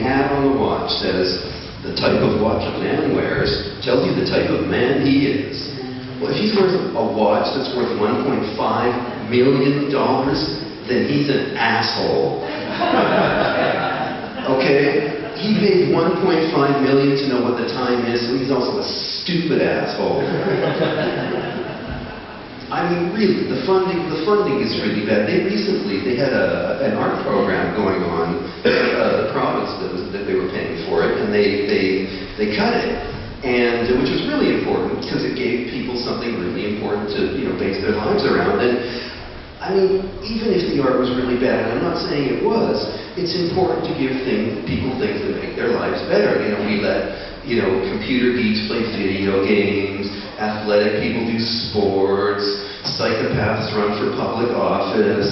ad on the watch says, the type of watch a man wears tells you the type of man he is. Well, if he's worth a watch that's worth $1.5 million, then he's an asshole. Okay? He paid $1.5 million to know what the time is, so he's also a stupid asshole. I mean, really, the funding is really bad. They had an art program going on, the province that they were paying for it, and they cut it, and which was really important because it gave people something really important to base their lives around. And I mean, even if the art was really bad, and I'm not saying it was, it's important to give people things that make their lives better. We let computer geeks play video games, athletic people do sports, psychopaths run for public office.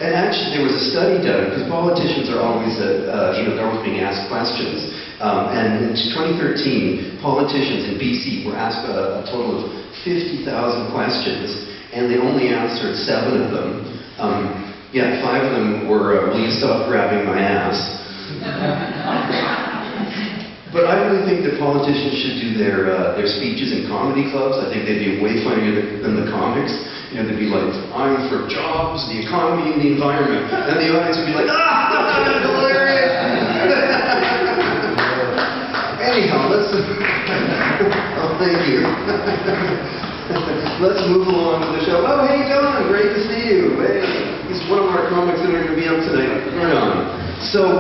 And actually, there was a study done, because politicians are always, they're always being asked questions. And in 2013, politicians in BC were asked a total of 50,000 questions, and they only answered 7 of them. 5 of them were, will you stop grabbing my ass? But I really think that politicians should do their speeches in comedy clubs. I think they'd be way funnier than the comics. They'd be like, I'm for jobs, the economy, and the environment. And the audience would be like, that's hilarious! Anyhow, let's... oh, thank you. Let's move along with the show. Oh, hey, Don, great to see you. Hey, he's one of our comics that are going to be up tonight. Right on. So,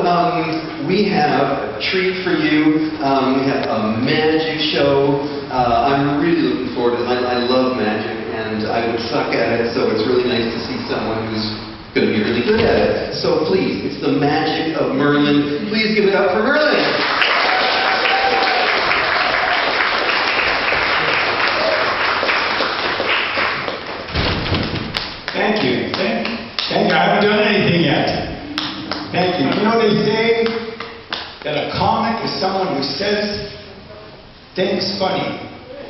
we have a treat for you. We have a magic show. I'm really looking forward to it. I love magic, and I would suck at it, so it's really nice to see someone who's going to be really good at it. So please, it's the magic of Merlin. Please give it up for Merlin! Thank you. Thank you. I haven't done anything yet. Thank you. They say that a comic is someone who says things funny,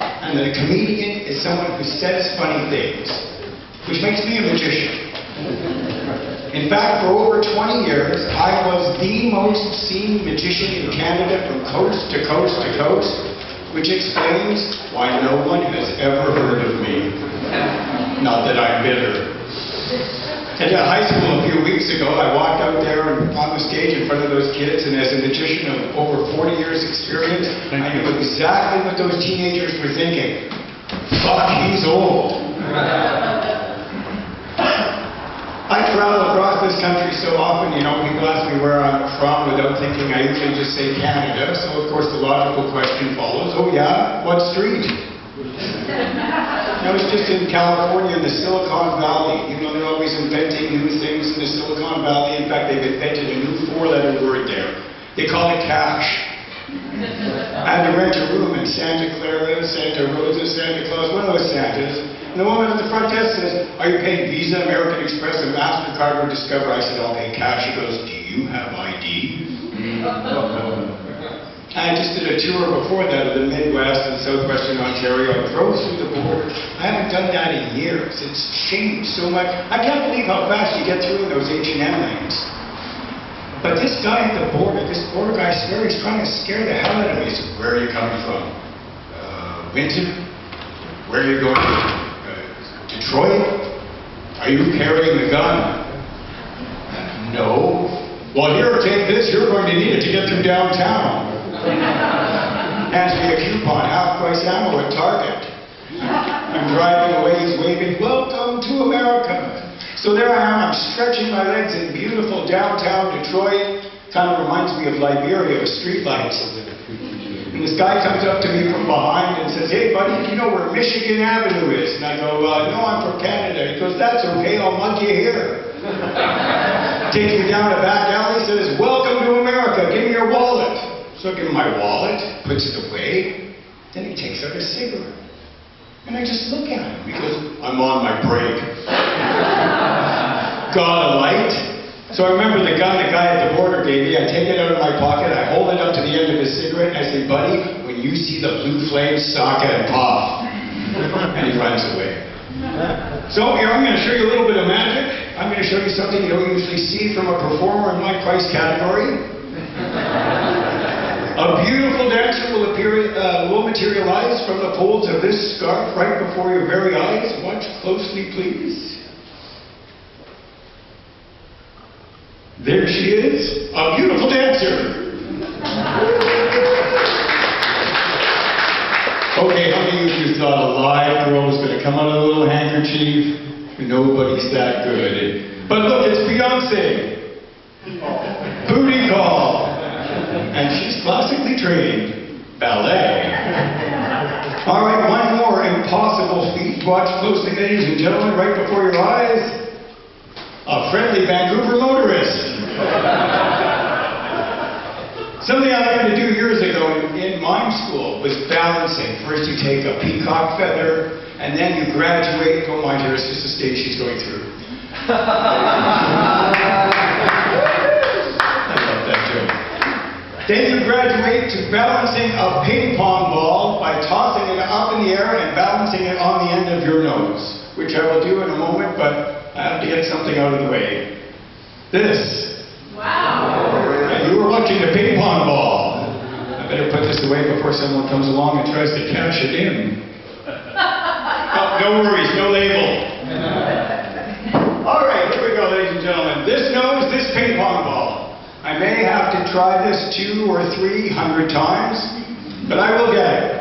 and that a comedian is someone who says funny things, which makes me a magician. In fact, for over 20 years, I was the most seen magician in Canada from coast to coast to coast, which explains why no one has ever heard of me. Not that I'm bitter. At high school a few weeks ago, I walked out there on the stage in front of those kids, and as a magician of over 40 years experience, I knew exactly what those teenagers were thinking. Fuck, he's old. I travel across this country so often, people ask me where I'm from without thinking. I usually just say Canada, so of course the logical question follows, oh yeah, what street? I was just in California in the Silicon Valley. They're always inventing new things in the Silicon Valley. In fact, they've invented a new 4-letter word there. They call it cash. I had to rent a room in Santa Clara, Santa Rosa, Santa Claus, one of those Santas. And the woman at the front desk says, are you paying Visa, American Express, and MasterCard or Discover? I said, I'll pay cash. She goes, do you have ID? I just did a tour before that of the Midwest and Southwestern Ontario. I drove through the border. I haven't done that in years. It's changed so much. I can't believe how fast you get through in those H&M lanes. But this guy at the border, this border guy, I swear he's trying to scare the hell out of me. He said, where are you coming from? Winton? Where are you going to? Detroit? Are you carrying the gun? No. Well, here, take this. You're going to need it to get through downtown. Hands me a coupon, half-price ammo at Target. I'm driving away, he's waving, welcome to America. So there I am, I'm stretching my legs in beautiful downtown Detroit. Kind of reminds me of Liberia with streetlights. And this guy comes up to me from behind and says, hey buddy, do you know where Michigan Avenue is? And I go, no, I'm from Canada. He goes, that's okay, I'll mug you here. Takes me down a back alley, says, welcome to America, give me your wallet. So I give him my wallet, puts it away, then he takes out a cigarette. And I just look at him. He goes, I'm on my break. Got a light? So I remember the gun the guy at the border gave me. I take it out of my pocket, I hold it up to the end of his cigarette, and I say, buddy, when you see the blue flame, sock it and puff. And he runs away. So here, I'm going to show you a little bit of magic. I'm going to show you something you don't usually see from a performer in my price category. A beautiful dancer will materialize from the folds of this scarf right before your very eyes. Watch closely, please. There she is, a beautiful dancer. Okay, how many of you thought a live girl was going to come out of a little handkerchief? Nobody's that good. But look, it's Beyonce. Booty call. And she's classically trained. Ballet. All right, one more impossible feat. Watch closely, ladies and gentlemen, right before your eyes. A friendly Vancouver motorist. Something I learned to do years ago in mime school was balancing. First you take a peacock feather, and then you graduate. Don't mind her, it's just the stage she's going through. I love that joke. Then you graduate to balancing a ping pong ball by tossing it up in the air and balancing it on the end of your nose, which I will do in a moment, but I have to get something out of the way. This. Wow. And you were watching the ping pong ball. I better put this away before someone comes along and tries to cash it in. Oh, no worries, no label. All right, here we go, ladies and gentlemen. This nose, this ping pong ball. I may have to try this 200 or 300 times, but I will get it.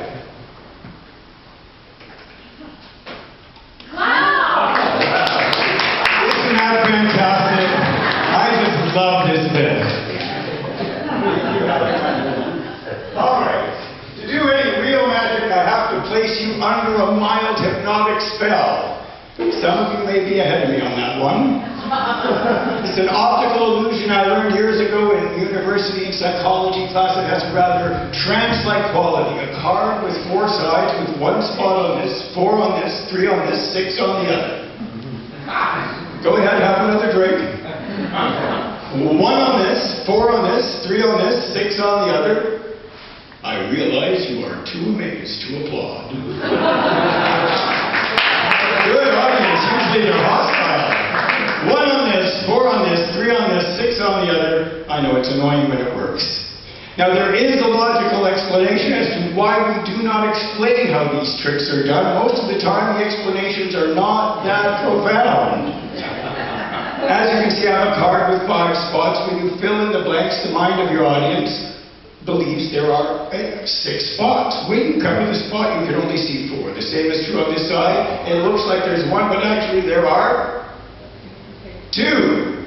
Wow! Isn't that fantastic? I just love this bit. All right. To do any real magic, I have to place you under a mild hypnotic spell. Some of you may be ahead of me on that one. It's an optical illusion I learned years ago in university and psychology class. It has a rather trance-like quality. A card with 4 sides with 1 spot on this, 4 on this, 3 on this, 6 on the other. Go ahead, have another drink. 1 on this, 4 on this, 3 on this, 6 on the other. I realize you are too amazed to applaud. Good audience, usually they're hostile. 1 on this, 4 on this, 3 on this, 6 on the other. I know it's annoying, but it works. Now there is a logical explanation as to why we do not explain how these tricks are done. Most of the time the explanations are not that profound. As you can see, I have a card with 5 spots. When you fill in the blanks, the mind of your audience believes there are 6 spots. When you cover the spot, you can only see 4. The same is true on this side. It looks like there's 1, but actually there are 2. 2.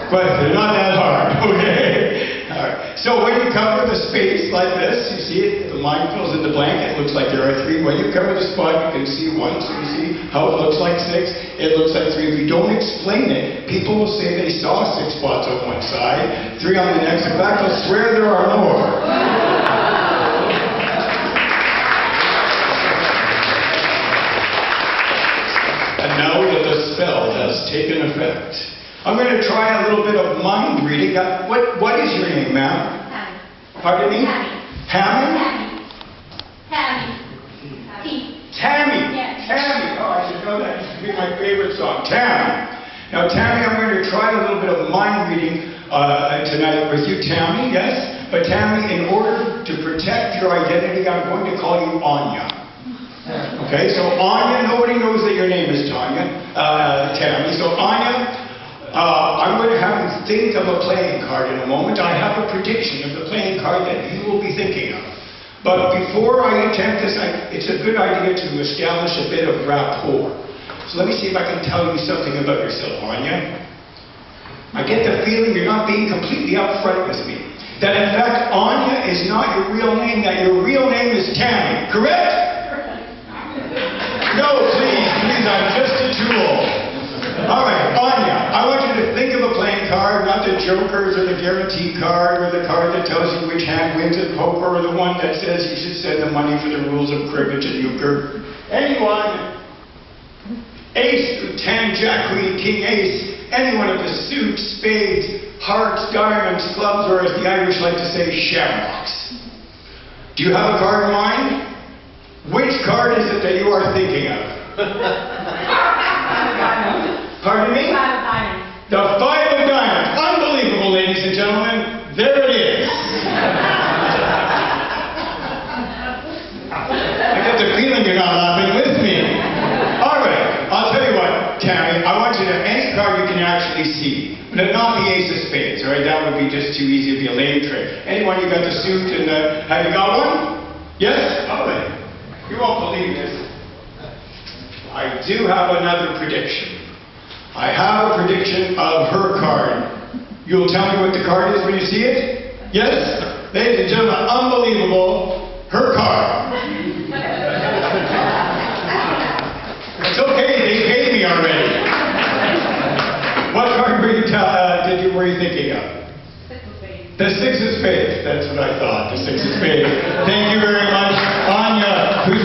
But they're not that hard, okay? All right. So when you cover the space like this, you see it, the line fills in the blank, it looks like there are 3. When you cover the spot, you can see 1, so you see how it looks like 6, it looks like 3. If you don't explain it, people will say they saw 6 spots on one side, 3 on the next. In fact, they'll swear there are more. And now that the spell has taken effect, I'm going to try a little bit of mind reading. What is your name, ma'am? Tammy. Pardon me? Tammy. Hammy? Tammy. Tammy. Yes. Tammy. Oh, I should know that. It used to be my favorite song. Tammy. Now, Tammy, I'm going to try a little bit of mind reading tonight with you, Tammy, yes? But Tammy, in order to protect your identity, I'm going to call you Anya. Okay, so Anya, nobody knows that your name is Tammy. So Anya, I'm going to have you think of a playing card in a moment. I have a prediction of the playing card that you will be thinking of. But before I attempt this, it's a good idea to establish a bit of rapport. So let me see if I can tell you something about yourself, Anya. I get the feeling you're not being completely upfront with me. That in fact, Anya is not your real name, that your real name is Tammy, correct? No, please, I'm just a tool. All right, Anya, I want you to think of a playing card, not the jokers or the guarantee card or the card that tells you which hand wins at poker or the one that says you should send the money for the rules of cribbage and euchre. Anyone. Ace, 10, Jack, Queen, King, Ace, any one of the suits, spades, hearts, diamonds, clubs, or as the Irish like to say, shamrocks. Do you have a card in mind? Which card is it that you are thinking of? Pardon me? The five of diamonds. Unbelievable, ladies and gentlemen. There it is. I get the feeling you're not laughing with me. All right, I'll tell you what, Tammy. I want you to have any card you can actually see. But not the ace of spades, all right? That would be just too easy. It'd be a lame trick. Anyone, you got the suit and have you got one? Yes? All right. You won't believe this. I do have another prediction. I have a prediction of her card. You'll tell me what the card is when you see it? Yes? Ladies and gentlemen, unbelievable. Her card. It's okay, they paid me already. What card were you thinking of? The six of spades. That's what I thought, the six of spades. Thank you very much. Anya, who's